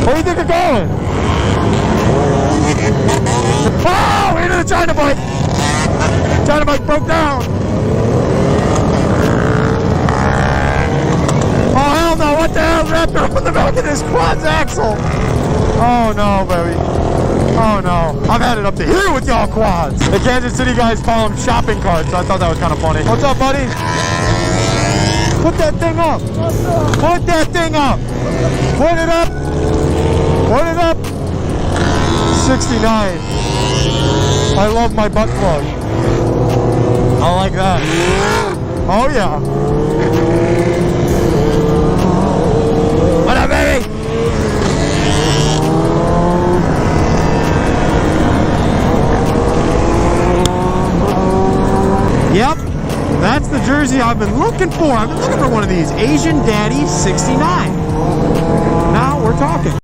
Where do you think you're going? Oh, into the China bike! China bike broke down! Oh, hell no! What the hell wrapped up in the back of this quad's axle? Oh no, baby. Oh no. I've had it up to here with y'all quads. The Kansas City guys call them shopping carts, so I thought that was kind of funny. What's up, buddy? Put that thing up. Put that thing up. Put it up. Put it up. 69. I love my butt plug. I like that. Oh yeah. What up, baby? Yep, that's the jersey I've been looking for. I've been looking for one of these. Asian Daddy 69. Now we're talking.